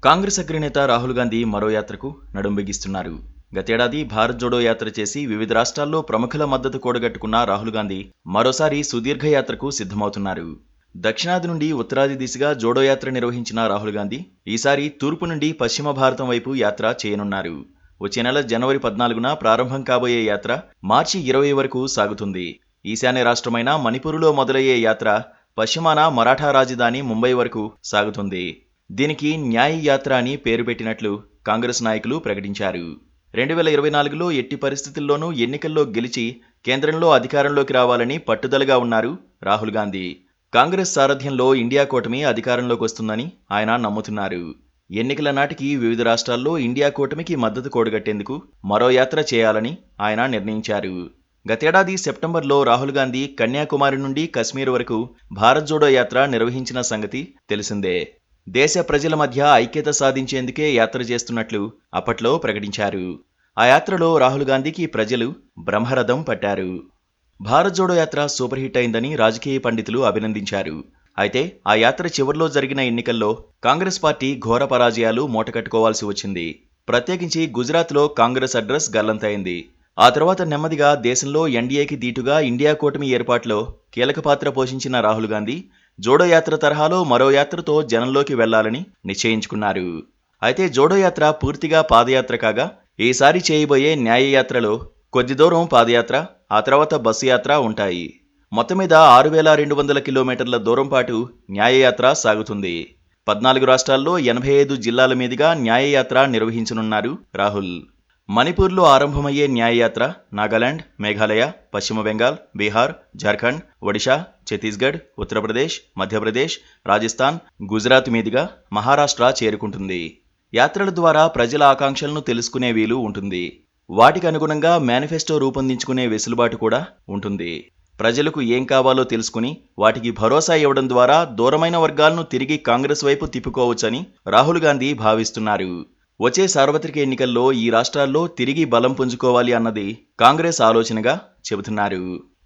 కాంగ్రెస్ అగ్రనేత రాహుల్ గాంధీ మరో యాత్రకు నడుం బిగిస్తున్నారు. గతేడాది భారత్ జోడో యాత్ర చేసి వివిధ రాష్ట్రాల్లో ప్రముఖుల మద్దతు కూడగట్టుకున్న రాహుల్ గాంధీ మరోసారి సుదీర్ఘ యాత్రకు సిద్ధమవుతున్నారు. దక్షిణాది నుండి ఉత్తరాది దిశగా జోడో యాత్ర నిర్వహించిన రాహుల్ గాంధీ ఈసారి తూర్పు నుండి పశ్చిమ భారతం వైపు యాత్ర చేయనున్నారు. వచ్చే నెల జనవరి 14న ప్రారంభం కాబోయే యాత్ర మార్చి 20 వరకు సాగుతుంది. ఈశాన్య రాష్ట్రమైన మణిపూర్లో మొదలయ్యే యాత్ర పశ్చిమాన మరాఠా రాజధాని ముంబై వరకు సాగుతుంది. దీనికి న్యాయ్ యాత్ర అని పేరు పెట్టినట్లు కాంగ్రెస్ నాయకులు ప్రకటించారు. 2024లో ఎట్టి పరిస్థితుల్లోనూ ఎన్నికల్లో గెలిచి కేంద్రంలో అధికారంలోకి రావాలని పట్టుదలగా ఉన్నారు రాహుల్ గాంధీ. కాంగ్రెస్ సారథ్యంలో ఇండియా కూటమి అధికారంలోకి వస్తుందని ఆయన నమ్ముతున్నారు. ఎన్నికల నాటికి వివిధ రాష్ట్రాల్లో ఇండియా కూటమికి మద్దతు కూడగట్టేందుకు మరో యాత్ర చేయాలని ఆయన నిర్ణయించారు. గతేడాది సెప్టెంబర్లో రాహుల్ గాంధీ కన్యాకుమారి నుండి కశ్మీర్ వరకు భారత్ జోడో యాత్ర నిర్వహించిన సంగతి తెలిసిందే. దేశ ప్రజల మధ్య ఐక్యత సాధించేందుకే యాత్ర చేస్తున్నట్లు అప్పట్లో ప్రకటించారు. ఆ యాత్రలో రాహుల్ గాంధీకి ప్రజలు బ్రహ్మరథం పట్టారు. భారత్ జోడో యాత్ర సూపర్ హిట్ అయిందని రాజకీయ పండితులు అభినందించారు. అయితే ఆ యాత్ర చివరిలో జరిగిన ఎన్నికల్లో కాంగ్రెస్ పార్టీ ఘోర పరాజయాలు మూటకట్టుకోవాల్సి వచ్చింది. ప్రత్యేకించి గుజరాత్లో కాంగ్రెస్ అడ్రస్ గల్లంతైంది. ఆ తర్వాత నెమ్మదిగా దేశంలో ఎన్డీఏకి దీటుగా ఇండియా కూటమి ఏర్పాటులో కీలక పాత్ర పోషించిన రాహుల్ గాంధీ జోడో యాత్ర తరహాలో మరో యాత్రతో జనంలోకి వెళ్లాలని నిశ్చయించుకున్నారు. అయితే జోడో యాత్ర పూర్తిగా పాదయాత్ర కాగా ఈసారి చేయబోయే న్యాయ యాత్రలో కొద్ది దూరం పాదయాత్ర, ఆ తర్వాత బస్సు యాత్ర ఉంటాయి. మొత్తం మీద 6200 కిలోమీటర్ల దూరం పాటు న్యాయయాత్ర సాగుతుంది. 14 రాష్ట్రాల్లో 85 జిల్లాల మీదుగా న్యాయయాత్ర నిర్వహించనున్నారు రాహుల్. మణిపూర్లో ఆరంభమయ్యే న్యాయయాత్ర నాగాలాండ్, మేఘాలయ, పశ్చిమ బెంగాల్, బీహార్, జార్ఖండ్, ఒడిషా, ఛత్తీస్గఢ్, ఉత్తరప్రదేశ్, మధ్యప్రదేశ్, రాజస్థాన్, గుజరాత్ మీదుగా మహారాష్ట్ర చేరుకుంటుంది. యాత్రల ద్వారా ప్రజల ఆకాంక్షలను తెలుసుకునే వీలు ఉంటుంది. వాటికి అనుగుణంగా మేనిఫెస్టో రూపొందించుకునే వెసులుబాటు కూడా ఉంటుంది. ప్రజలకు ఏం కావాలో తెలుసుకుని వాటికి భరోసా ఇవ్వడం ద్వారా దూరమైన వర్గాలను తిరిగి కాంగ్రెస్ వైపు తిప్పుకోవచ్చని రాహుల్ గాంధీ భావిస్తున్నారు. వచ్చే సార్వత్రిక ఎన్నికల్లో ఈ రాష్ట్రాల్లో తిరిగి బలం పుంజుకోవాలి అన్నది కాంగ్రెస్ ఆలోచనగా చెబుతున్నారు.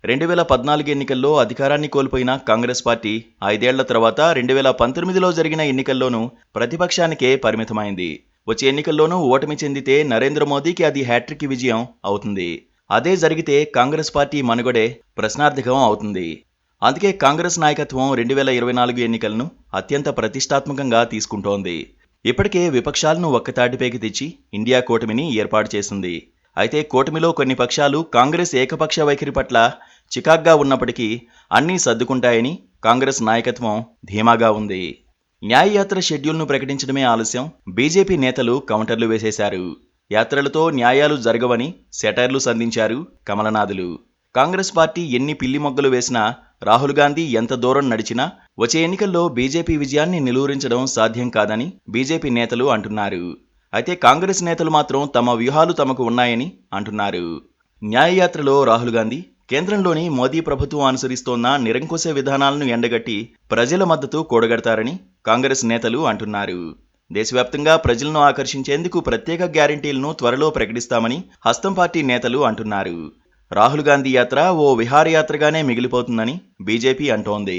2014 ఎన్నికల్లో అధికారాన్ని కోల్పోయిన కాంగ్రెస్ పార్టీ 5 ఏళ్ల తర్వాత 2019లో జరిగిన ఎన్నికల్లోనూ ప్రతిపక్షానికే పరిమితమైంది. వచ్చే ఎన్నికల్లోనూ ఓటమి చెందితే నరేంద్ర మోదీకి అది హ్యాట్రిక్ విజయం అవుతుంది. అదే జరిగితే కాంగ్రెస్ పార్టీ మనుగడే ప్రశ్నార్థకం అవుతుంది. అందుకే కాంగ్రెస్ నాయకత్వం 2024 ఎన్నికలను అత్యంత ప్రతిష్టాత్మకంగా తీసుకుంటోంది. ఇప్పటికే విపక్షాలను ఒక్కతాటిపైకి తెచ్చి ఇండియా కూటమిని ఏర్పాటు చేసింది. అయితే కూటమిలో కొన్ని పక్షాలు కాంగ్రెస్ ఏకపక్ష వైఖరి పట్ల చికాగ్గా ఉన్నప్పటికీ అన్నీ సర్దుకుంటాయని కాంగ్రెస్ నాయకత్వం ధీమాగా ఉంది. న్యాయయాత్ర షెడ్యూల్ను ప్రకటించడమే ఆలస్యం, బీజేపీ నేతలు కౌంటర్లు వేసేశారు. యాత్రలతో న్యాయాలు జరగవని సెటైర్లు సంధించారు కమలనాథులు. కాంగ్రెస్ పార్టీ ఎన్ని పిల్లి మొగ్గలు వేసినా, రాహుల్ గాంధీ ఎంత దూరం నడిచినా వచ్చే ఎన్నికల్లో బీజేపీ విజయాన్ని నిలువరించడం సాధ్యం కాదని బీజేపీ నేతలు అంటున్నారు. అయితే కాంగ్రెస్ నేతలు మాత్రం తమ వ్యూహాలు తమకు ఉన్నాయని అంటున్నారు. న్యాయయాత్రలో రాహుల్ గాంధీ కేంద్రంలోని మోదీ ప్రభుత్వం అనుసరిస్తోన్న నిరంకుశ విధానాలను ఎండగట్టి ప్రజల మద్దతు కూడగడతారని కాంగ్రెస్ నేతలు అంటున్నారు. దేశవ్యాప్తంగా ప్రజలను ఆకర్షించేందుకు ప్రత్యేక గ్యారంటీలను త్వరలో ప్రకటిస్తామని హస్తం పార్టీ నేతలు అంటున్నారు. రాహుల్ గాంధీ యాత్ర ఓ విహారయాత్రగానే మిగిలిపోతుందని బీజేపీ అంటోంది.